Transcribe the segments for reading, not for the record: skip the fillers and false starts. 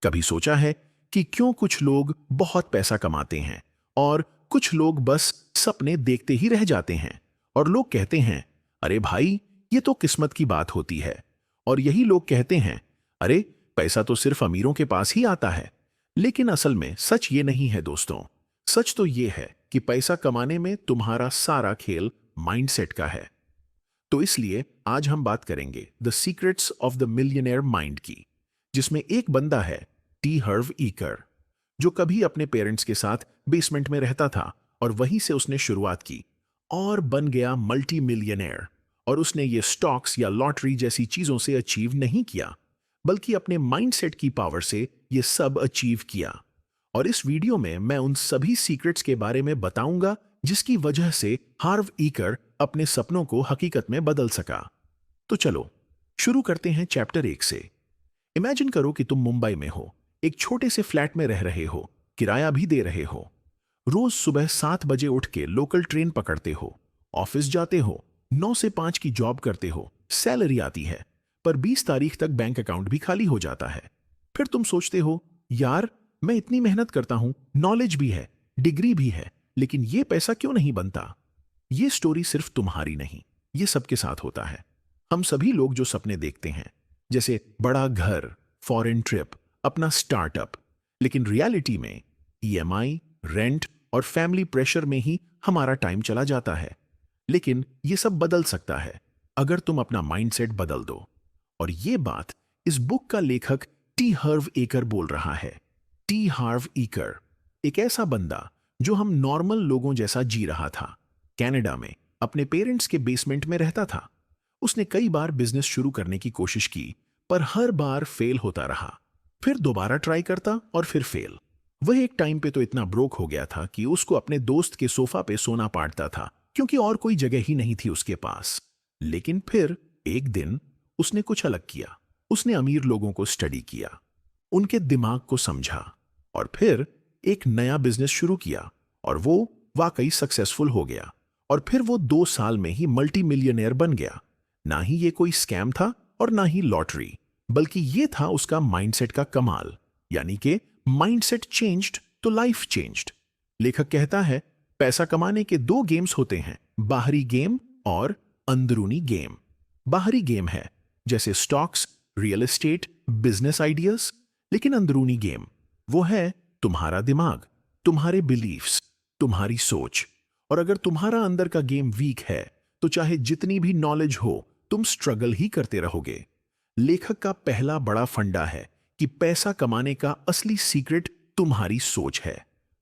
कभी सोचा है कि क्यों कुछ लोग बहुत पैसा कमाते हैं और कुछ लोग बस सपने देखते ही रह जाते हैं? और लोग कहते हैं, अरे भाई, ये तो किस्मत की बात होती है। और यही लोग कहते हैं, अरे, पैसा तो सिर्फ अमीरों के पास ही आता है। लेकिन असल में सच ये नहीं है दोस्तों। सच तो ये है कि पैसा कमाने में तुम्हारा सारा खेल माइंडसेट का है। तो इसलिए आज हम बात करेंगे the secrets of the millionaire mind की, जिसमें एक बंदा है, टी हर्व ईकर, जो कभी अपने पेरेंट्स के साथ बेसमेंट में रहता था और वहीं से उसने शुरुआत की और बन गया मल्टी मिलियनेयर। और उसने ये स्टॉक्स या लॉटरी जैसी चीजों से अचीव नहीं किया, बल्कि अपने माइंडसेट की पावर से ये सब अचीव किया। और इस वीडियो में मैं उन सभी सीक्रेट्स के बारे में बताऊंगा जिसकी वजह से हार्व ईकर अपने सपनों को हकीकत में बदल सका। तो चलो शुरू करते हैं चैप्टर 1 से। इमेजिन करो कि तुम मुंबई में हो, एक छोटे से फ्लैट में रह रहे हो, किराया भी दे रहे हो। रोज सुबह 7 बजे उठ के लोकल ट्रेन पकड़ते हो, ऑफिस जाते हो, 9 से 5 की जॉब करते हो, सैलरी आती है, पर 20 तारीख तक बैंक अकाउंट भी खाली हो जाता है। फिर तुम सोचते हो, यार, मैं इतनी मेहनत करता हूं, नॉलेज भी है, डिग्री भी है, लेकिन ये पैसा क्यों नहीं बनता? ये स्टोरी सिर्फ तुम्हारी नहीं, ये सबके साथ होता है। हम सभी लोग जो सपने देखते हैं, जैसे बड़ा घर, फॉरेन ट्रिप, अपना स्टार्टअप, लेकिन रियलिटी में ईएमआई, रेंट और फैमिली प्रेशर में ही हमारा टाइम चला जाता है। लेकिन ये सब बदल सकता है अगर तुम अपना माइंडसेट बदल दो। और ये बात इस बुक का लेखक टी हर्व ईकर बोल रहा है। टी हार्व ईकर, एक ऐसा बंदा जो हम नॉर्मल लोगों जैसा जी रहा था, कनाडा में अपने पेरेंट्स के बेसमेंट में रहता था। उसने कई बार बिजनेस शुरू करने की कोशिश की, पर हर बार फेल होता रहा। फिर दोबारा ट्राई करता और फिर फेल। वह एक टाइम पे तो इतना ब्रोक हो गया था कि उसको अपने दोस्त के सोफा पे सोना पड़ता था, क्योंकि और कोई जगह ही नहीं थी उसके पास। लेकिन फिर एक दिन उसने कुछ अलग किया। उसने अमीर लोगों को स्टडी किया, उनके दिमाग को समझा और फिर एक नया बिजनेस शुरू किया, और वो वाकई सक्सेसफुल हो गया। और फिर वो 2 साल में ही मल्टी मिलियनेयर बन गया। ना ही ये कोई स्कैम था और ना ही लॉटरी, बल्कि ये था उसका माइंडसेट का कमाल। यानी कि माइंडसेट चेंज्ड तो लाइफ चेंज्ड। लेखक कहता है, पैसा कमाने के 2 गेम्स होते हैं, बाहरी गेम और अंदरूनी गेम। बाहरी गेम है जैसे stocks, real estate, business ideas. लेकिन अंदरूनी गेम वो है तुम्हारा दिमाग, तुम्हारे बिलीफ्स, तुम्हारी सोच। और अगर तुम्हारा अंदर का गेम वीक है तो चाहे जितनी भी नॉलेज हो, तुम स्ट्रगल ही करते रहोगे। लेखक का पहला बड़ा फंडा है कि पैसा कमाने का असली सीक्रेट तुम्हारी सोच है।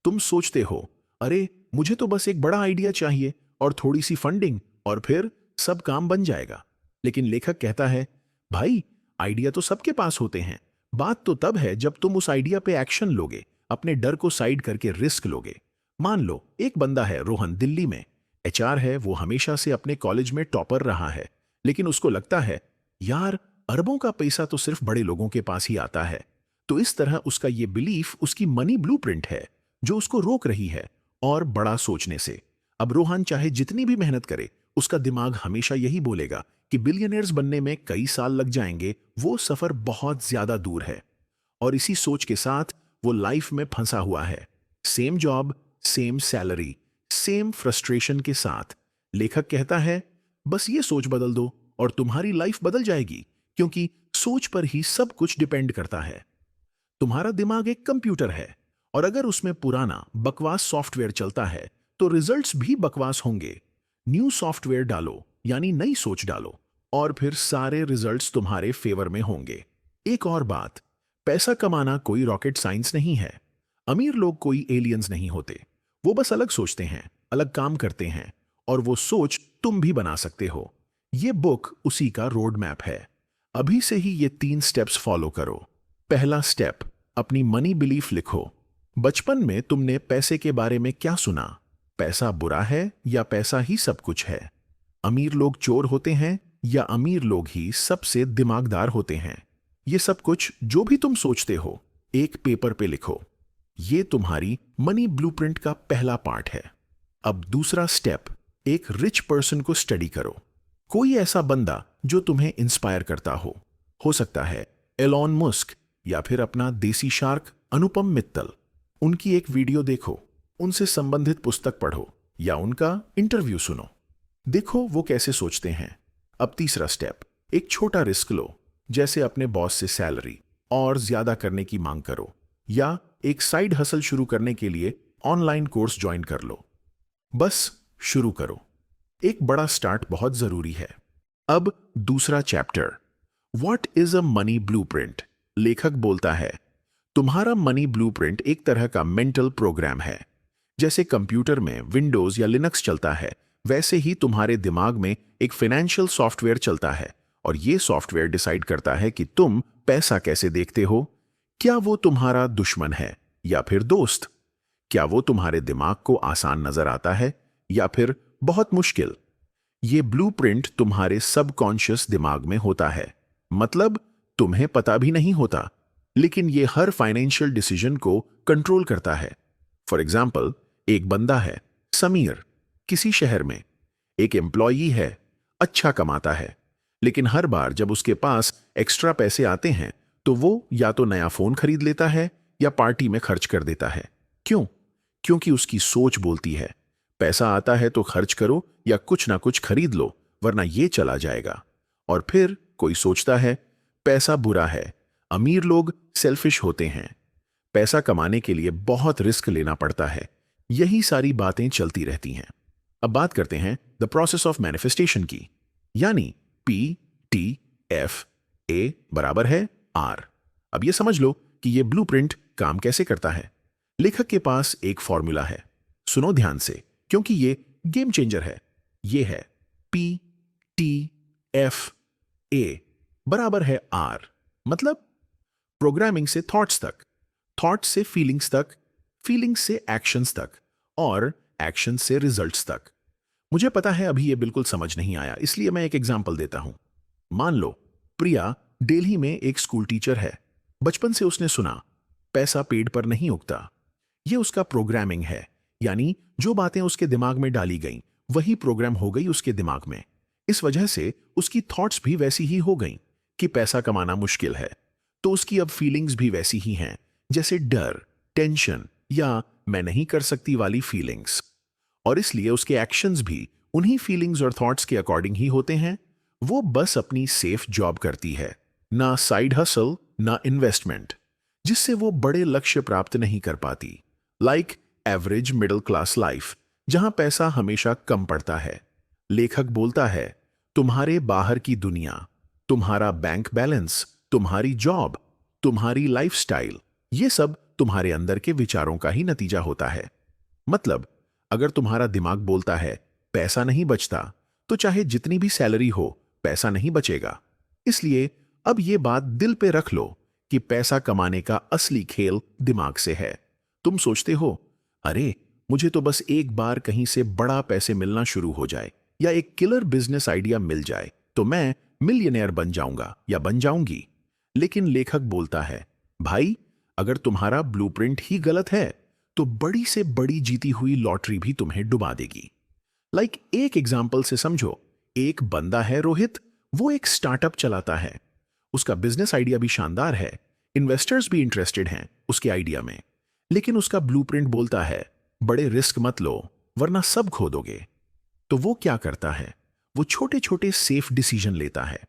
तुम सोचते हो, अरे, मुझे तो बस एक बड़ा आइडिया चाहिए और थोड़ी सी फंडिंग, और फिर सब काम बन जाएगा। लेकिन लेखक कहता है, भाई, आइडिया तो सबके पास होते हैं। बात तो तब है जब तुम उस आइडिया पे एक्शन लोगे, अपने डर को साइड करके रिस्क लोगे। मान लो एक बंदा है रोहन, दिल्ली में एचआर है। वो हमेशा से अपने कॉलेज में टॉपर रहा है, लेकिन उसको लगता है, यार, अरबों का पैसा तो सिर्फ बड़े लोगों के पास ही आता है। तो इस तरह उसका ये बिलीफ उसकी मनी ब्लूप्रिंट है जो उसको रोक रही है और बड़ा सोचने से। अब रोहन चाहे जितनी भी मेहनत करे, उसका दिमाग हमेशा यही बोलेगा कि बिलियनियर्स बनने में कई साल लग जाएंगे, वो सफर बहुत ज्यादा दूर है। और इसी सोच के साथ वो लाइफ में फंसा हुआ है। Same job, same salary, same frustration के साथ। लेखक कहता है, बस ये सोच बदल दो और तुम्हारी लाइफ बदल जाएगी, क्योंकि सोच पर ही सब कुछ डिपेंड करता है। तुम्हारा दिमाग एक कंप्यूटर है, और अगर उसमें पुराना बकवास सॉफ्टवेयर चलता है तो रिजल्ट्स भी बकवास होंगे। न्यू सॉफ्टवेयर डालो, यानी नई सोच डालो, और फिर सारे रिजल्ट्स तुम्हारे फेवर में होंगे। एक और बात, पैसा कमाना कोई रॉकेट साइंस नहीं है। अमीर लोग कोई एलियंस नहीं होते। वो बस अलग सोचते हैं, अलग काम करते हैं, और वो सोच तुम भी बना सकते हो। ये बुक उसी का रोड मैप है। अभी से ही ये 3 स्टेप्स फॉलो करो। पहला स्टेप, अपनी मनी बिलीफ लिखो। बचपन में तुमने पैसे के बारे में क्या सुना? पैसा बुरा है या पैसा ही सब कुछ है? अमीर लोग चोर होते हैं या अमीर लोग ही सबसे दिमागदार होते हैं? ये सब कुछ जो भी तुम सोचते हो, एक पेपर पे लिखो। ये तुम्हारी मनी ब्लूप्रिंट का पहला पार्ट है। अब दूसरा स्टेप, एक रिच पर्सन को स्टडी करो। कोई ऐसा बंदा जो तुम्हें इंस्पायर करता हो सकता है एलॉन मस्क, या फिर अपना देसी शार्क अनुपम मित्तल, उनकी एक वीडियो देखो, उनसे संबंधित पुस्तक पढ़ो या उनका इंटरव्यू सुनो। देखो वो कैसे सोचते हैं। अब तीसरा स्टेप, एक छोटा रिस्क लो, जैसे अपने बॉस से सैलरी और ज्यादा करने की मांग करो या एक साइड हसल शुरू करने के लिए ऑनलाइन कोर्स ज्वाइन कर लो। बस शुरू करो। एक बड़ा स्टार्ट बहुत जरूरी है। अब दूसरा chapter, what is a money blueprint. लेखक बोलता है, तुम्हारा मनी ब्लूप्रिंट एक तरह का मेंटल प्रोग्राम है। जैसे कंप्यूटर में विंडोज या लिनक्स चलता है, वैसे ही तुम्हारे दिमाग में एक फाइनेंशियल सॉफ्टवेयर चलता है और ये सॉफ्टवेयर डिसाइड करता है कि तुम पैसा कैसे देखते हो। क्या वो तुम्हारा दुश्मन है या फिर दोस्त? क्या वो तुम्हारे दिमाग को आसान नजर आता है या फिर बहुत मुश्किल? ये ब्लूप्रिंट तुम्हारे सबकॉन्शियस दिमाग में होता है, मतलब तुम्हें पता भी नहीं होता, लेकिन ये हर फाइनेंशियल डिसीजन को कंट्रोल करता है। फॉर एग्जाम्पल, एक बंदा है समीर, किसी शहर में एक एम्प्लॉई है, अच्छा कमाता है, लेकिन हर बार जब उसके पास एक्स्ट्रा पैसे आते हैं तो वो या तो नया फोन खरीद लेता है या पार्टी में खर्च कर देता है। क्यों? क्योंकि उसकी सोच बोलती है, पैसा आता है तो खर्च करो या कुछ ना कुछ खरीद लो, वरना ये चला जाएगा। और फिर कोई सोचता है, पैसा बुरा है, अमीर लोग सेल्फिश होते हैं, पैसा कमाने के लिए बहुत रिस्क लेना पड़ता है। यही सारी बातें चलती रहती हैं। अब बात करते हैं द प्रोसेस ऑफ मैनिफेस्टेशन की, यानी PTFA=R। अब ये समझ लो कि ये ब्लूप्रिंट काम कैसे करता है। लेखक के पास एक फॉर्मूला है, सुनो ध्यान से क्योंकि ये गेम चेंजर है। ये है PTFA=R, मतलब प्रोग्रामिंग से थॉट्स तक, थॉट्स से फीलिंग्स तक, फीलिंग्स से एक्शंस तक और एक्शन से रिजल्ट्स तक। मुझे पता है अभी ये बिल्कुल समझ नहीं आया, इसलिए मैं एक एग्जांपल देता हूं। मान लो प्रिया दिल्ली में एक स्कूल टीचर है। बचपन से उसने सुना, पैसा पेड़ पर नहीं उगता। ये उसका प्रोग्रामिंग है, यानी जो बातें उसके दिमाग में डाली गईं वही प्रोग्राम हो गई उसके दिमाग में। इस वजह से उसकी थॉट्स भी वैसी ही हो गईं कि पैसा कमाना मुश्किल है, तो उसकी अब फीलिंग्स भी वैसी ही हैं, जैसे डर, टेंशन या मैं नहीं कर सकती वाली फीलिंग्स। और इसलिए उसके एक्शंस भी उन्हीं फीलिंग्स और थॉट्स के अकॉर्डिंग ही होते हैं। वो बस अपनी सेफ जॉब करती है, ना साइड हसल ना इन्वेस्टमेंट, जिससे वो बड़े लक्ष्य प्राप्त नहीं कर पाती। Like average middle class life, जहां पैसा हमेशा कम पड़ता है। लेखक बोलता है, तुम्हारे बाहर की दुनिया, तुम्हारा बैंक बैलेंस, तुम्हारी जॉब, तुम्हारी लाइफस्टाइल, ये सब तुम्हारे अंदर के विचारों का ही नतीजा होता है। मतलब अगर तुम्हारा दिमाग बोलता है पैसा नहीं बचता, तो चाहे जितनी भी सैलरी हो पैसा नहीं बचेगा। इसलिए अब ये बात दिल पे रख लो कि पैसा कमाने का असली खेल दिमाग से है। तुम सोचते हो, अरे मुझे तो बस एक बार कहीं से बड़ा पैसे मिलना शुरू हो जाए या एक किलर बिजनेस आइडिया मिल जाए तो मैं मिलियनेयर बन जाऊंगा या बन जाऊंगी। लेकिन लेखक बोलता है, भाई अगर तुम्हारा ब्लूप्रिंट ही गलत है तो बड़ी से बड़ी जीती हुई लॉटरी भी तुम्हें डुबा देगी। लाइक एक एग्जाम्पल से समझो, एक बंदा है रोहित, वो एक स्टार्टअप चलाता है। उसका बिजनेस आइडिया भी शानदार है, इन्वेस्टर्स भी इंटरेस्टेड हैं उसके आइडिया में, लेकिन उसका ब्लूप्रिंट बोलता है बड़े रिस्क मत लो वरना सब खो दोगे। तो वो क्या करता है, वो छोटे छोटे सेफ डिसीजन लेता है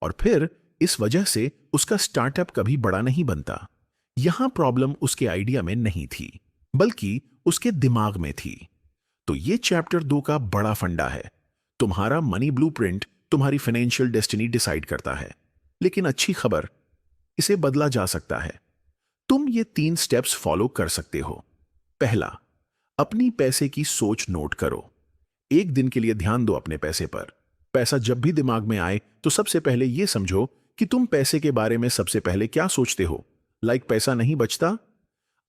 और फिर इस वजह से उसका स्टार्टअप कभी बड़ा नहीं बनता। यहां प्रॉब्लम उसके आइडिया में नहीं थी, बल्कि उसके दिमाग में थी। तो ये चैप्टर 2 का बड़ा फंडा है। तुम्हारा मनी ब्लूप्रिंट तुम्हारी फाइनेंशियल डेस्टिनी डिसाइड करता है, लेकिन अच्छी खबर, इसे बदला जा सकता है। तुम ये 3 स्टेप्स फॉलो कर सकते हो। पहला, अपनी पैसे की सोच नोट करो। एक दिन के लिए ध्यान दो अपने पैसे पर। पैसा जब भी दिमाग में आए तो सबसे पहले ये समझो कि तुम पैसे के बारे में सबसे पहले क्या सोचते हो। लाइक पैसा नहीं बचता,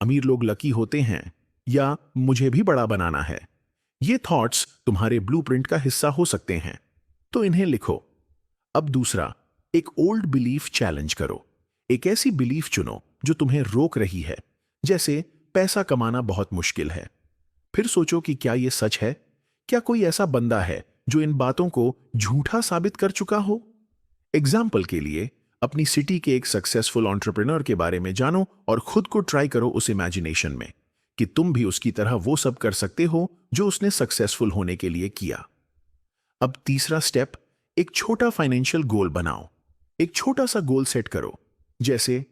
अमीर लोग लकी होते हैं, या मुझे भी बड़ा बनाना है। ये थॉट्स तुम्हारे ब्लूप्रिंट का हिस्सा हो सकते हैं, तो इन्हें लिखो। अब दूसरा, एक ओल्ड बिलीफ चैलेंज करो। एक ऐसी बिलीफ चुनो जो तुम्हें रोक रही है, जैसे पैसा कमाना बहुत मुश्किल है। फिर सोचो कि क्या यह सच है? क्या कोई ऐसा बंदा है जो इन बातों को झूठा साबित कर चुका हो? एग्जाम्पल के लिए, अपनी सिटी के एक सक्सेसफुल एंटरप्रेन्योर के बारे में जानो और खुद को ट्राई करो उस इमेजिनेशन में कि तुम भी उसकी तरह वो सब कर सकते हो जो उसने सक्सेसफुल होने के लिए किया। अब तीसरा स्टेप, एक छोटा फाइनेंशियल गोल बनाओ। एक छोटा सा गोल सेट करो, जैसे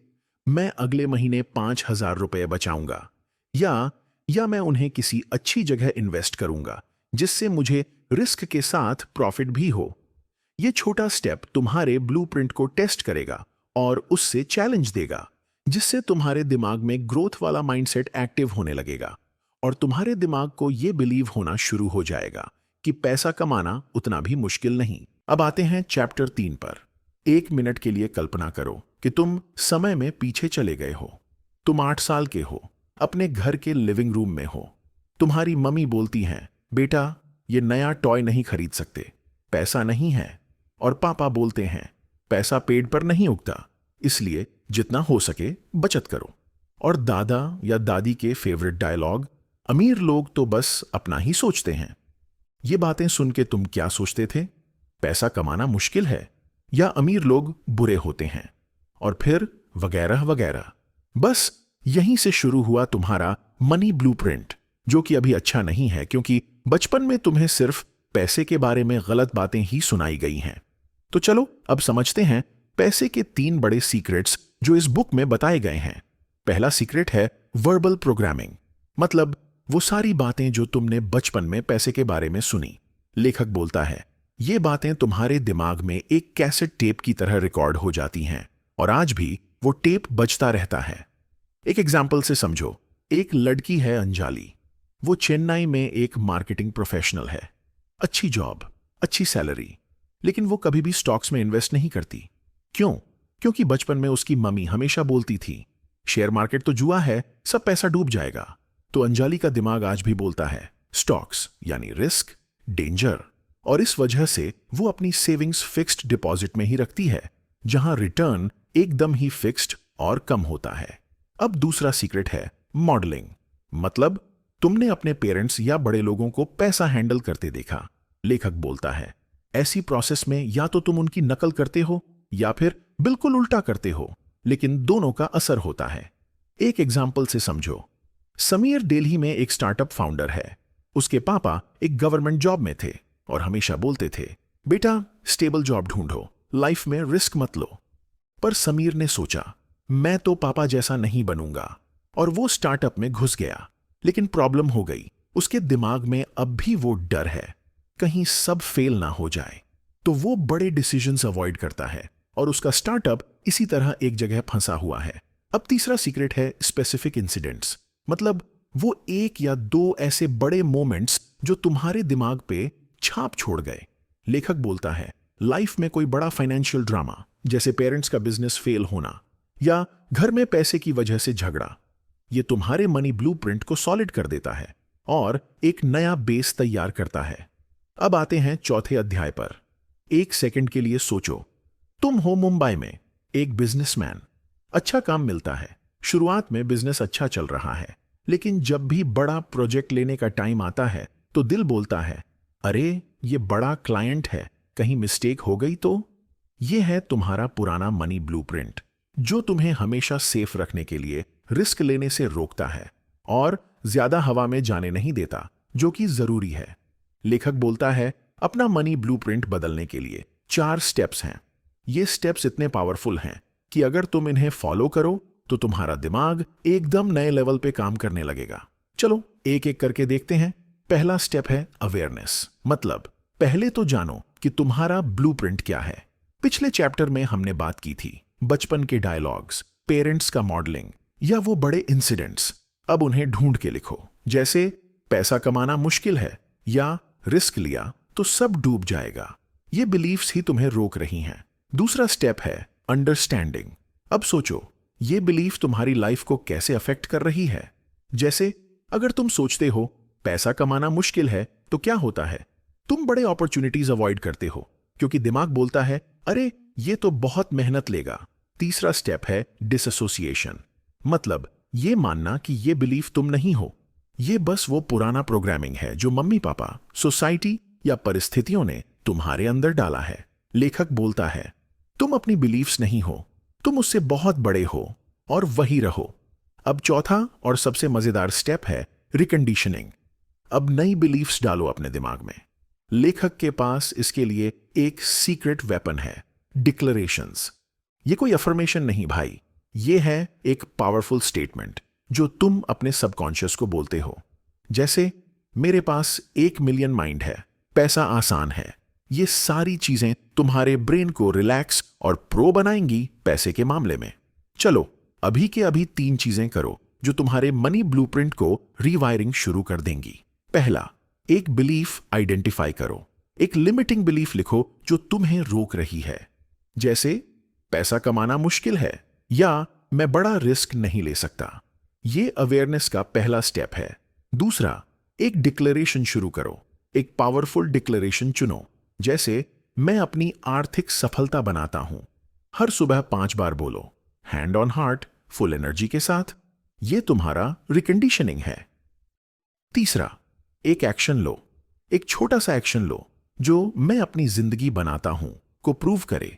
मैं अगले महीने 5,000 रुपए बचाऊंगा, या मैं उन्हें किसी अच्छी जगह इन्वेस्ट करूंगा जिससे मुझे रिस्क के साथ प्रॉफिट भी हो। यह छोटा स्टेप तुम्हारे ब्लूप्रिंट को टेस्ट करेगा और उससे चैलेंज देगा, जिससे तुम्हारे दिमाग में ग्रोथ वाला माइंडसेट एक्टिव होने लगेगा और तुम्हारे दिमाग को यह बिलीव होना शुरू हो जाएगा कि पैसा कमाना उतना भी मुश्किल नहीं। अब आते हैं चैप्टर 3 पर। 1 मिनट के लिए कल्पना करो कि तुम समय में पीछे चले गए हो। तुम 8 साल के हो, अपने घर के लिविंग रूम में हो। तुम्हारी मम्मी बोलती हैं, बेटा ये नया टॉय नहीं खरीद सकते, पैसा नहीं है। और पापा बोलते हैं, पैसा पेड़ पर नहीं उगता, इसलिए जितना हो सके बचत करो। और दादा या दादी के फेवरेट डायलॉग, अमीर लोग तो बस अपना ही सोचते हैं। ये बातें सुन के तुम क्या सोचते थे? पैसा कमाना मुश्किल है, या अमीर लोग बुरे होते हैं, और फिर वगैरह वगैरह। बस यहीं से शुरू हुआ तुम्हारा मनी ब्लूप्रिंट, जो कि अभी अच्छा नहीं है क्योंकि बचपन में तुम्हें सिर्फ पैसे के बारे में गलत बातें ही सुनाई गई हैं। तो चलो अब समझते हैं पैसे के 3 बड़े सीक्रेट्स जो इस बुक में बताए गए हैं। पहला सीक्रेट है वर्बल प्रोग्रामिंग, मतलब वो सारी बातें जो तुमने बचपन में पैसे के बारे में सुनी। लेखक बोलता है, ये बातें तुम्हारे दिमाग में एक कैसेट टेप की तरह रिकॉर्ड हो जाती हैं और आज भी वो टेप बजता रहता है। एक एग्जाम्पल से समझो। एक लड़की है अंजलि, वो चेन्नई में एक मार्केटिंग प्रोफेशनल है। अच्छी जॉब, अच्छी सैलरी, लेकिन वो कभी भी स्टॉक्स में इन्वेस्ट नहीं करती। क्यों? क्योंकि बचपन में उसकी मम्मी हमेशा बोलती थी, शेयर मार्केट तो जुआ है, सब पैसा डूब जाएगा। तो अंजलि का दिमाग आज भी बोलता है स्टॉक्स यानी रिस्क, डेंजर, और इस वजह से वो अपनी सेविंग्स फिक्स्ड डिपॉजिट में ही रखती है, जहां रिटर्न एकदम ही फिक्स्ड और कम होता है। अब दूसरा सीक्रेट है मॉडलिंग, मतलब तुमने अपने पेरेंट्स या बड़े लोगों को पैसा हैंडल करते देखा। लेखक बोलता है, ऐसी प्रोसेस में या तो तुम उनकी नकल करते हो या फिर बिल्कुल उल्टा करते हो, लेकिन दोनों का असर होता है। एक एग्जाम्पल से समझो। समीर दिल्ली में एक स्टार्टअप फाउंडर है। उसके पापा एक गवर्नमेंट जॉब में थे और हमेशा बोलते थे, बेटा स्टेबल जॉब ढूंढो, लाइफ में रिस्क मत लो। पर समीर ने सोचा, मैं तो पापा जैसा नहीं बनूंगा, और वो स्टार्टअप में घुस गया। लेकिन प्रॉब्लम हो गई, उसके दिमाग में अब भी वो डर है, कहीं सब फेल ना हो जाए। तो वो बड़े डिसीजंस अवॉइड करता है और उसका स्टार्टअप इसी तरह एक जगह फंसा हुआ है। अब तीसरा सीक्रेट है स्पेसिफिक इंसिडेंट्स, मतलब वो 1 या 2 ऐसे बड़े मोमेंट्स जो तुम्हारे दिमाग पे छाप छोड़ गए। लेखक बोलता है, लाइफ में कोई बड़ा फाइनेंशियल ड्रामा, जैसे पेरेंट्स का बिजनेस फेल होना या घर में पैसे की वजह से झगड़ा, ये तुम्हारे मनी ब्लूप्रिंट को सॉलिड कर देता है और एक नया बेस तैयार करता है। अब आते हैं चौथे अध्याय पर। 1 सेकंड के लिए सोचो, तुम हो मुंबई में एक बिजनेसमैन। अच्छा काम मिलता है, शुरुआत में बिजनेस अच्छा चल रहा है, लेकिन जब भी बड़ा प्रोजेक्ट लेने का टाइम आता है तो दिल बोलता है, अरे ये बड़ा क्लाइंट है, कहीं मिस्टेक हो गई तो। ये है तुम्हारा पुराना मनी ब्लूप्रिंट, जो तुम्हें हमेशा सेफ रखने के लिए रिस्क लेने से रोकता है और ज्यादा हवा में जाने नहीं देता, जो कि जरूरी है। लेखक बोलता है, अपना मनी ब्लूप्रिंट बदलने के लिए 4 स्टेप्स हैं। ये स्टेप्स इतने पावरफुल हैं कि अगर तुम इन्हें फॉलो करो तो तुम्हारा दिमाग एकदम नए लेवल पे काम करने लगेगा। चलो एक एक करके देखते हैं। पहला स्टेप है अवेयरनेस, मतलब पहले तो जानो कि तुम्हारा ब्लूप्रिंट क्या है। पिछले चैप्टर में हमने बात की थी बचपन के डायलॉग्स, पेरेंट्स का मॉडलिंग या वो बड़े इंसिडेंट्स। अब उन्हें ढूंढ के लिखो, जैसे पैसा कमाना मुश्किल है या रिस्क लिया तो सब डूब जाएगा। ये बिलीफ्स ही तुम्हें रोक रही हैं। दूसरा स्टेप है अंडरस्टैंडिंग। अब सोचो, ये बिलीफ तुम्हारी लाइफ को कैसे अफेक्ट कर रही है। जैसे अगर तुम सोचते हो पैसा कमाना मुश्किल है तो क्या होता है, तुम बड़े अपॉर्चुनिटीज अवॉइड करते हो क्योंकि दिमाग बोलता है, अरे ये तो बहुत मेहनत लेगा। तीसरा स्टेप है डिसएसोसिएशन, मतलब ये मानना कि ये बिलीफ तुम नहीं हो, ये बस वो पुराना प्रोग्रामिंग है जो मम्मी पापा, सोसाइटी या परिस्थितियों ने तुम्हारे अंदर डाला है। लेखक बोलता है, तुम अपनी बिलीफ्स नहीं हो, तुम उससे बहुत बड़े हो और वही रहो। अब चौथा और सबसे मजेदार स्टेप है रिकंडीशनिंग। अब नई बिलीफ्स डालो अपने दिमाग में। लेखक के पास इसके लिए एक सीक्रेट वेपन है, डिक्लेरेशंस। ये कोई अफर्मेशन नहीं भाई, ये है एक पावरफुल स्टेटमेंट जो तुम अपने सबकॉन्शियस को बोलते हो। जैसे मेरे पास 1 मिलियन माइंड है, पैसा आसान है। ये सारी चीजें तुम्हारे ब्रेन को रिलैक्स और प्रो बनाएंगी पैसे के मामले में। चलो अभी के अभी 3 चीजें करो जो तुम्हारे मनी ब्लूप्रिंट को रीवायरिंग शुरू कर देंगी। पहला, एक बिलीफ आइडेंटिफाई करो। एक लिमिटिंग बिलीफ लिखो जो तुम्हें रोक रही है, जैसे पैसा कमाना मुश्किल है या मैं बड़ा रिस्क नहीं ले सकता। ये अवेयरनेस का पहला स्टेप है। दूसरा, एक डिक्लेरेशन शुरू करो। एक पावरफुल डिक्लेरेशन चुनो, जैसे मैं अपनी आर्थिक सफलता बनाता हूं। हर सुबह 5 बार बोलो, hand on heart, full energy के साथ। यह तुम्हारा रिकंडीशनिंग है। तीसरा, एक एक्शन लो। एक छोटा सा एक्शन लो जो मैं अपनी जिंदगी बनाता हूं को प्रूव करे,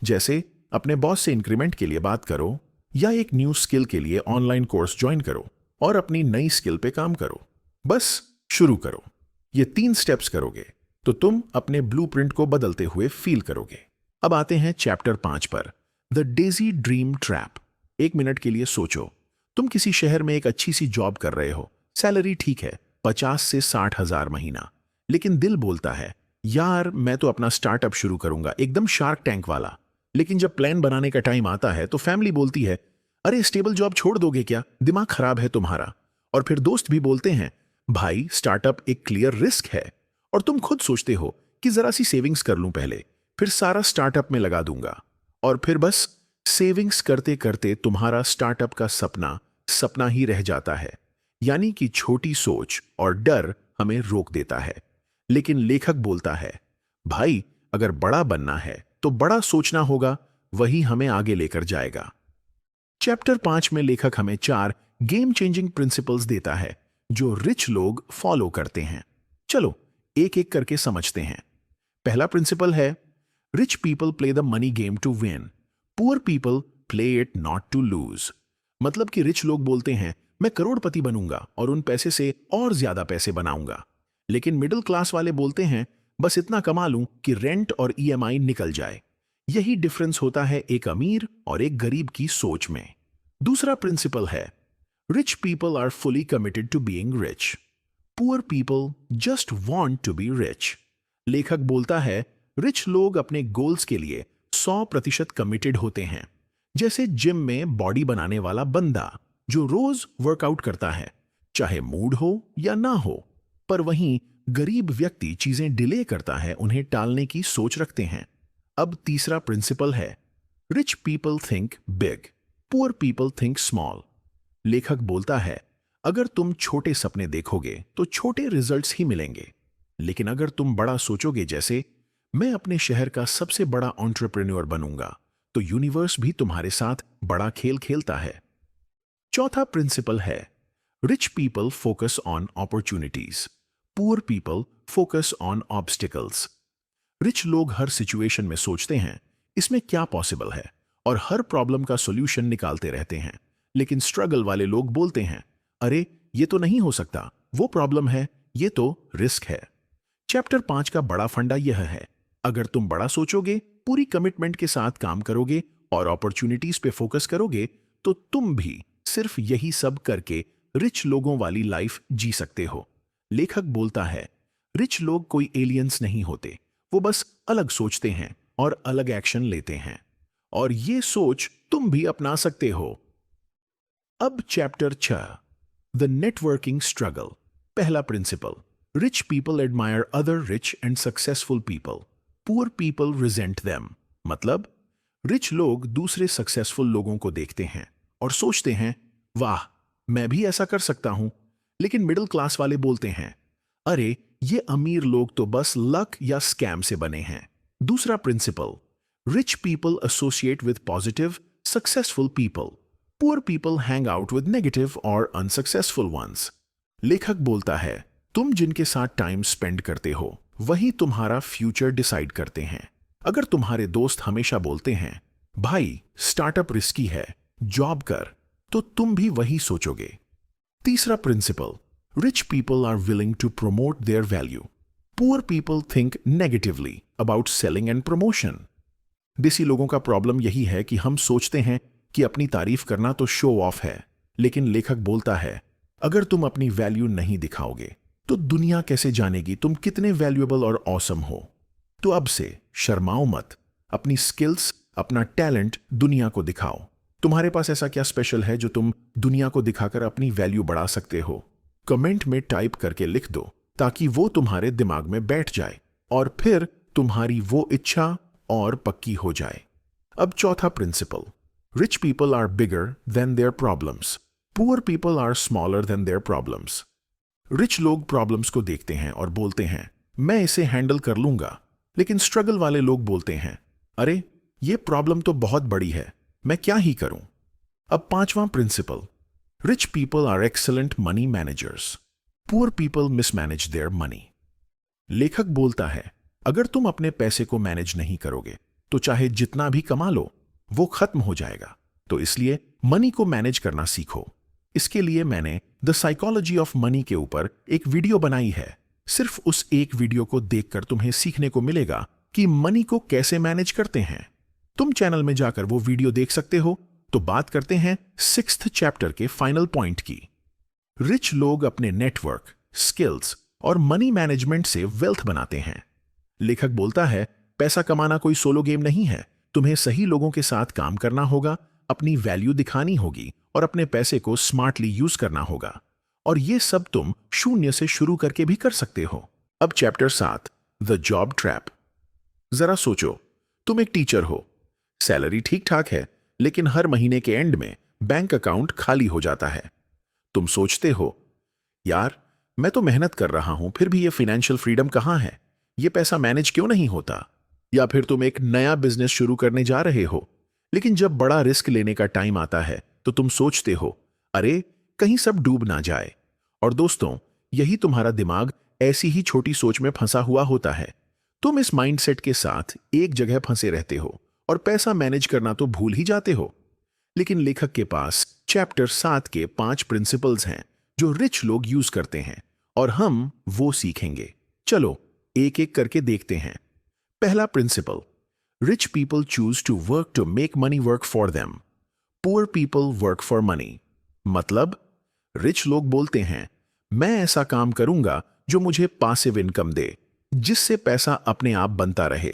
जैसे अपने बॉस से इंक्रीमेंट के लिए बात करो या एक न्यू स्किल के लिए ऑनलाइन कोर्स ज्वाइन करो और अपनी नई स्किल पे काम करो। बस शुरू करो। ये 3 स्टेप्स करोगे तो तुम अपने ब्लूप्रिंट को बदलते हुए फील करोगे। अब आते हैं चैप्टर 5 पर, the Daisy dream trap. 1 minute के लिए सोचो, तुम किसी शहर में एक अच्छी सी जॉब कर रहे हो, सैलरी ठीक है, 50 से 60 हजार महीना, लेकिन दिल बोलता है यार मैं तो अपना स्टार्टअप शुरू करूंगा, एकदम शार्क टैंक वाला। लेकिन जब प्लान बनाने का टाइम आता है तो फैमिली बोलती है अरे स्टेबल जॉब छोड़ दोगे क्या, दिमाग खराब है तुम्हारा। और फिर दोस्त भी बोलते हैं भाई स्टार्टअप एक क्लियर रिस्क है। और तुम खुद सोचते हो कि जरा सी सेविंग्स कर लूं पहले, फिर सारा स्टार्टअप में लगा दूंगा। और फिर बस सेविंग्स करते करते तुम्हारा स्टार्टअप का सपना सपना ही रह जाता है। यानी कि छोटी सोच और डर हमें रोक देता है। लेकिन लेखक बोलता है भाई अगर बड़ा बनना है तो बड़ा सोचना होगा, वही हमें आगे लेकर जाएगा। चैप्टर 5 में लेखक हमें 4 गेम चेंजिंग प्रिंसिपल्स देता है जो रिच लोग फॉलो करते हैं। चलो एक एक करके समझते हैं। पहला प्रिंसिपल है rich people play the money game to win, poor people play it not to lose. मतलब कि रिच लोग बोलते हैं मैं करोड़पति बनूंगा और उन पैसे से और ज्यादा पैसे बनाऊंगा। लेकिन मिडिल क्लास वाले बोलते हैं बस इतना कमा लूं कि रेंट और ईएमआई निकल जाए। यही डिफरेंस होता है एक अमीर और एक गरीब की सोच में। दूसरा प्रिंसिपल है rich people are fully committed to being rich, poor people just want to be rich. लेखक बोलता है रिच लोग अपने गोल्स के लिए 100% कमिटेड होते हैं, जैसे जिम में बॉडी बनाने वाला बंदा जो रोज वर्कआउट करता है, चाहे मूड हो या ना हो। पर वहीं गरीब व्यक्ति चीजें डिले करता है, उन्हें टालने की सोच रखते हैं। अब तीसरा प्रिंसिपल है rich people think big, poor people think small. लेखक बोलता है अगर तुम छोटे सपने देखोगे तो छोटे रिजल्ट्स ही मिलेंगे, लेकिन अगर तुम बड़ा सोचोगे, जैसे मैं अपने शहर का सबसे बड़ा एंटरप्रेन्योर बनूंगा, तो यूनिवर्स भी तुम्हारे साथ बड़ा खेल खेलता है। चौथा प्रिंसिपल है rich people focus on opportunities, poor people focus on obstacles. Rich लोग हर सिचुएशन में सोचते हैं इसमें क्या पॉसिबल है और हर प्रॉब्लम का सॉल्यूशन निकालते रहते हैं। लेकिन स्ट्रगल वाले लोग बोलते हैं अरे ये तो नहीं हो सकता, वो प्रॉब्लम है, ये तो रिस्क है। चैप्टर 5 का बड़ा फंडा यह है अगर तुम बड़ा सोचोगे, पूरी कमिटमेंट के साथ काम करोगे और अपॉर्चुनिटीज पे फोकस करोगे, तो तुम भी सिर्फ यही सब करके रिच लोगों वाली लाइफ जी सकते हो। लेखक बोलता है रिच लोग कोई एलियंस नहीं होते, वो बस अलग सोचते हैं और अलग एक्शन लेते हैं। और ये सोच तुम भी अपना सकते हो। अब चैप्टर 6, द नेटवर्किंग स्ट्रगल। पहला principle rich people admire other rich and successful people, poor people resent them. मतलब रिच लोग दूसरे सक्सेसफुल लोगों को देखते हैं और सोचते हैं वाह मैं भी ऐसा कर सकता हूं। लेकिन मिडिल क्लास वाले बोलते हैं अरे ये अमीर लोग तो बस लक या स्कैम से बने हैं। दूसरा principle rich people associate with positive successful people, poor people hang out with negative और अनसक्सेसफुल वंस। लेखक बोलता है तुम जिनके साथ टाइम स्पेंड करते हो वही तुम्हारा फ्यूचर डिसाइड करते हैं। अगर तुम्हारे दोस्त हमेशा बोलते हैं भाई स्टार्टअप रिस्की है, जॉब कर, तो तुम भी वही सोचोगे। तीसरा principle, rich people are willing to promote their value, poor people think negatively about selling and promotion. देसी लोगों का प्रॉब्लम यही है कि हम सोचते हैं कि अपनी तारीफ करना तो शो ऑफ है, लेकिन लेखक बोलता है अगर तुम अपनी वैल्यू नहीं दिखाओगे तो दुनिया कैसे जानेगी तुम कितने वैल्यूएबल और ऑसम हो। तो अब से शर्माओ मत, अपनी स्किल्स, अपना टैलेंट दुनिया को दिखाओ। तुम्हारे पास ऐसा क्या स्पेशल है जो तुम दुनिया को दिखाकर अपनी वैल्यू बढ़ा सकते हो? कमेंट में टाइप करके लिख दो ताकि वो तुम्हारे दिमाग में बैठ जाए और फिर तुम्हारी वो इच्छा और पक्की हो जाए। अब चौथा principle, rich people are bigger than their problems, poor people are smaller than their problems. Rich लोग प्रॉब्लम्स को देखते हैं और बोलते हैं मैं इसे हैंडल कर लूंगा, लेकिन स्ट्रगल वाले लोग बोलते हैं अरे ये प्रॉब्लम तो बहुत बड़ी है, मैं क्या ही करूं। अब पांचवां principle, rich people are excellent money managers, poor people mismanage their money. लेखक बोलता है अगर तुम अपने पैसे को मैनेज नहीं करोगे तो चाहे जितना भी कमा लो वो खत्म हो जाएगा। तो इसलिए मनी को मैनेज करना सीखो। इसके लिए मैंने द साइकोलॉजी ऑफ मनी के ऊपर एक वीडियो बनाई है। सिर्फ उस एक वीडियो को देखकर तुम्हें सीखने को मिलेगा कि मनी को कैसे मैनेज करते हैं। तुम चैनल में जाकर वो वीडियो देख सकते हो। तो बात करते हैं 6th चैप्टर के फाइनल पॉइंट की। रिच लोग अपने नेटवर्क, स्किल्स और मनी मैनेजमेंट से वेल्थ बनाते हैं। लेखक बोलता है पैसा कमाना कोई सोलो गेम नहीं है, तुम्हें सही लोगों के साथ काम करना होगा, अपनी वैल्यू दिखानी होगी और अपने पैसे को स्मार्टली यूज करना होगा। और ये सब तुम शून्य से शुरू करके भी कर सकते हो। अब चैप्टर 7, द जॉब ट्रैप। जरा सोचो, तुम एक टीचर हो, सैलरी ठीक ठाक है, लेकिन हर महीने के एंड में बैंक अकाउंट खाली हो जाता है। तुम सोचते हो यार मैं तो मेहनत कर रहा हूं, फिर भी ये फाइनेंशियल फ्रीडम कहां है, ये पैसा मैनेज क्यों नहीं होता। या फिर तुम एक नया बिजनेस शुरू करने जा रहे हो, लेकिन जब बड़ा रिस्क लेने का टाइम आता है तो तुम सोचते हो अरे कहीं सब डूब ना जाए। और दोस्तों, यही तुम्हारा दिमाग ऐसी ही छोटी सोच में फंसा हुआ होता है। तुम इस माइंडसेट के साथ एक जगह फंसे रहते हो और पैसा मैनेज करना तो भूल ही जाते हो। लेकिन लेखक के पास चैप्टर 7 के 5 प्रिंसिपल्स हैं जो रिच लोग यूज करते हैं और हम वो सीखेंगे। चलो एक एक करके देखते हैं। पहला principle, rich people choose to work to make money work for them, poor people work for money. मतलब रिच लोग बोलते हैं मैं ऐसा काम करूंगा जो मुझे पासिव इनकम दे, जिससे पैसा अपने आप बनता रहे।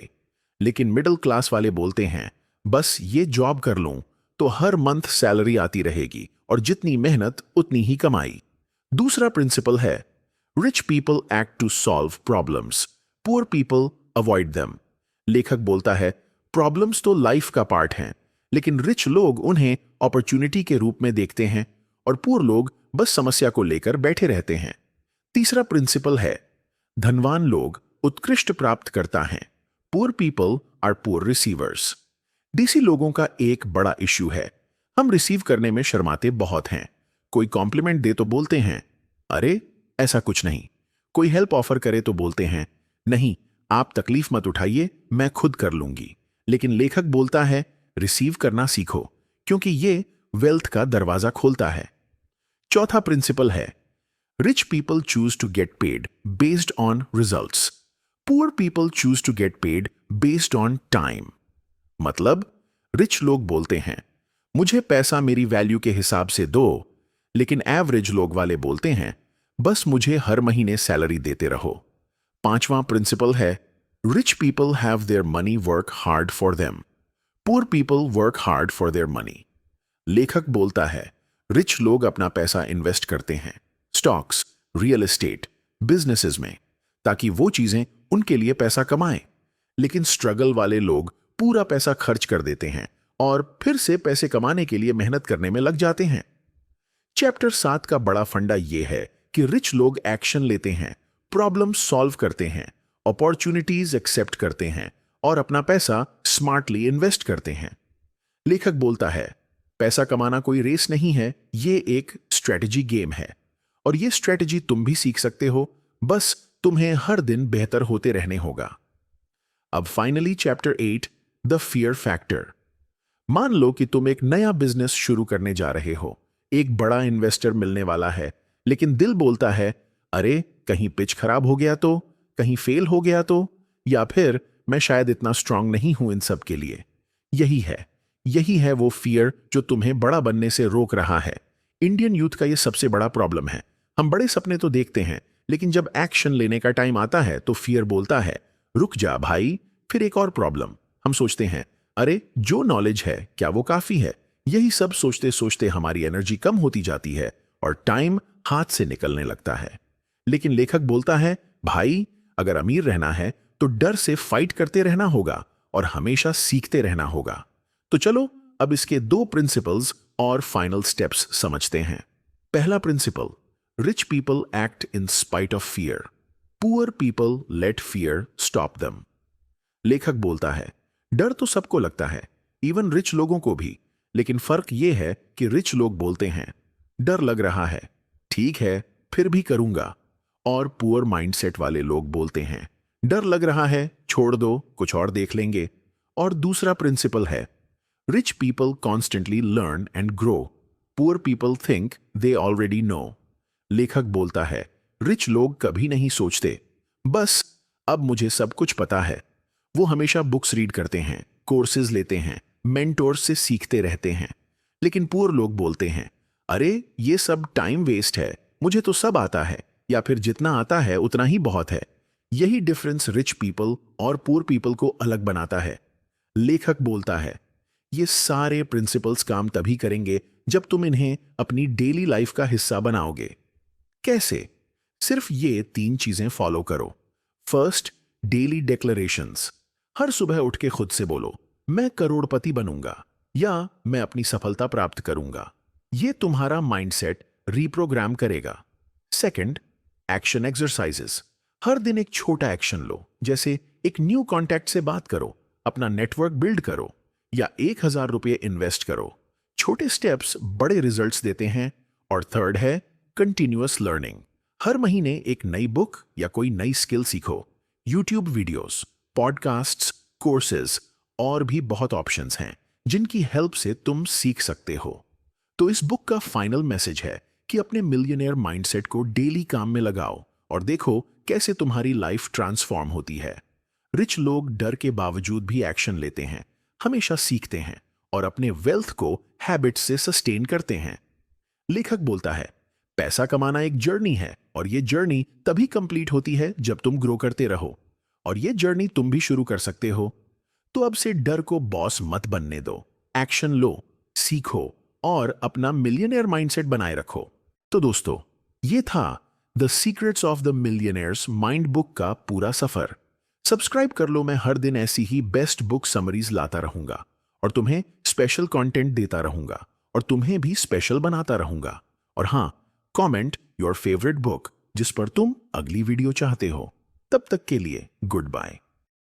लेकिन मिडिल क्लास वाले बोलते हैं बस ये जॉब कर लूं तो हर मंथ सैलरी आती रहेगी और जितनी मेहनत उतनी ही कमाई। दूसरा प्रिंसिपल है rich people act to solve problems, poor people avoid them. लेखक बोलता है प्रॉब्लम्स तो लाइफ का पार्ट हैं, लेकिन रिच लोग उन्हें अपॉर्चुनिटी के रूप में देखते हैं और पुअर लोग बस समस्या को लेकर बैठे रहते हैं। तीसरा प्रिंसिपल है धनवान लोग उत्कृष्ट प्राप्त करता है, poor people are poor receivers. देसी लोगों का एक बड़ा इश्यू है, हम रिसीव करने में शर्माते बहुत हैं। कोई कॉम्प्लीमेंट दे तो बोलते हैं अरे ऐसा कुछ नहीं, कोई हेल्प ऑफर करे तो बोलते हैं नहीं आप तकलीफ मत उठाइए, मैं खुद कर लूंगी। लेकिन लेखक बोलता है रिसीव करना सीखो, क्योंकि ये वेल्थ का दरवाजा खोलता है। चौथा प्रिंसिपल है rich people choose to get paid based on results, poor people choose to get paid based on time. मतलब रिच लोग बोलते हैं मुझे पैसा मेरी वैल्यू के हिसाब से दो, लेकिन एवरेज लोग वाले बोलते हैं बस मुझे हर महीने सैलरी देते रहो। पांचवां प्रिंसिपल है rich people have their money work hard for them, poor people work hard for their money. लेखक बोलता है रिच लोग अपना पैसा इन्वेस्ट करते हैं स्टॉक्स, रियल एस्टेट, बिजनेसेस में, ताकि वो चीजें उनके लिए पैसा कमाएं। लेकिन स्ट्रगल वाले लोग पूरा पैसा खर्च कर देते हैं और फिर से पैसे कमाने के लिए मेहनत करने में लग जाते हैं। चैप्टर 7 का बड़ा फंडा यह है कि रिच लोग एक्शन लेते हैं, प्रॉब्लम सॉल्व करते हैं, अपॉर्चुनिटीज एक्सेप्ट करते हैं और अपना पैसा स्मार्टली इन्वेस्ट करते हैं। लेखक बोलता है पैसा कमाना कोई रेस नहीं है, ये एक स्ट्रेटजी गेम है और ये स्ट्रेटजी तुम भी सीख सकते हो, बस तुम्हें हर दिन बेहतर होते रहने होगा। अब finally chapter 8, the fear factor. मान लो कि तुम एक नया बिजनेस शुरू करने जा रहे हो, एक बड़ा इन्वेस्टर मिलने वाला है, लेकिन दिल बोलता है, अरे कहीं पिच खराब हो गया तो, कहीं फेल हो गया तो, या फिर मैं शायद इतना स्ट्रांग नहीं हूं इन सब के लिए। यही है वो फियर जो तुम्हें बड़ा बनने से रोक रहा है। इंडियन यूथ का ये सबसे बड़ा प्रॉब्लम है। हम बड़े सपने तो देखते हैं, लेकिन जब एक्शन लेने का टाइम आता है तो फियर बोलता है, रुक जा भाई। फिर एक और प्रॉब्लम, हम सोचते हैं, अरे जो नॉलेज है क्या वो काफी है। यही सब सोचते सोचते हमारी एनर्जी कम होती जाती है और टाइम हाथ से निकलने लगता है। लेकिन लेखक बोलता है, भाई अगर अमीर रहना है तो डर से फाइट करते रहना होगा और हमेशा सीखते रहना होगा। तो चलो अब इसके 2 प्रिंसिपल्स और फाइनल स्टेप्स समझते हैं। पहला principle, rich people act in spite of fear, poor people let fear stop them. लेखक बोलता है, डर तो सबको लगता है, इवन रिच लोगों को भी, लेकिन फर्क यह है कि रिच लोग बोलते हैं, डर लग रहा है, ठीक है फिर भी करूंगा, और पुअर माइंडसेट वाले लोग बोलते हैं, डर लग रहा है, छोड़ दो, कुछ और देख लेंगे। और दूसरा प्रिंसिपल है, rich people constantly learn and grow, poor people think they already know. लेखक बोलता है, रिच लोग कभी नहीं सोचते, बस अब मुझे सब कुछ पता है। वो हमेशा बुक्स रीड करते हैं, कोर्सेज लेते हैं, मेंटोर्स से सीखते रहते हैं। लेकिन पुअर लोग बोलते हैं, अरे ये सब टाइम वेस्ट है, मुझे तो सब आता है, या फिर जितना आता है उतना ही बहुत है। यही डिफरेंस रिच पीपल और पुअर पीपल को अलग बनाता है। लेखक बोलता है, ये सारे प्रिंसिपल्स काम तभी करेंगे जब तुम इन्हें अपनी डेली लाइफ का हिस्सा बनाओगे। कैसे? सिर्फ ये 3 चीजें फॉलो करो। First, daily declarations. हर सुबह उठ के खुद से बोलो, मैं करोड़पति बनूंगा या मैं अपनी सफलता प्राप्त करूंगा। ये तुम्हारा माइंडसेट रीप्रोग्राम करेगा। Second, action exercises. हर दिन एक छोटा एक्शन लो, जैसे एक न्यू कॉन्टैक्ट से बात करो, अपना नेटवर्क बिल्ड करो या 1000 रुपये इन्वेस्ट करो। छोटे स्टेप्स बड़े रिजल्ट्स देते हैं। और थर्ड है कंटिन्यूअस लर्निंग। हर महीने एक नई बुक या कोई नई स्किल सीखो। यूट्यूब वीडियोस, पॉडकास्ट्स, कोर्सेज और भी बहुत ऑप्शंस हैं जिनकी हेल्प से तुम सीख सकते हो। तो इस बुक का फाइनल मैसेज है कि अपने मिलियनेयर माइंडसेट को डेली काम में लगाओ और देखो कैसे तुम्हारी लाइफ ट्रांसफॉर्म होती है। रिच लोग डर के बावजूद भी एक्शन लेते हैं, हमेशा सीखते हैं और अपने वेल्थ को हैबिट से सस्टेन करते हैं। लेखक बोलता है, पैसा कमाना एक जर्नी है और ये जर्नी तभी कंप्लीट होती है जब तुम ग्रो करते रहो, और ये जर्नी तुम भी शुरू कर सकते हो। तो अब से डर को बॉस मत बनने दो, एक्शन लो, सीखो और अपना मिलियनेयर माइंडसेट बनाए रखो। तो दोस्तों, ये था the secrets of the millionaires mind book का पूरा सफर। सब्सक्राइब कर लो, मैं हर दिन ऐसी ही बेस्ट बुक समरीज लाता रहूंगा और तुम्हें स्पेशल कंटेंट देता रहूंगा और तुम्हें भी स्पेशल बनाता रहूंगा। और हाँ, कमेंट योर फेवरेट बुक जिस पर तुम अगली वीडियो चाहते हो। तब तक के लिए गुड बाय।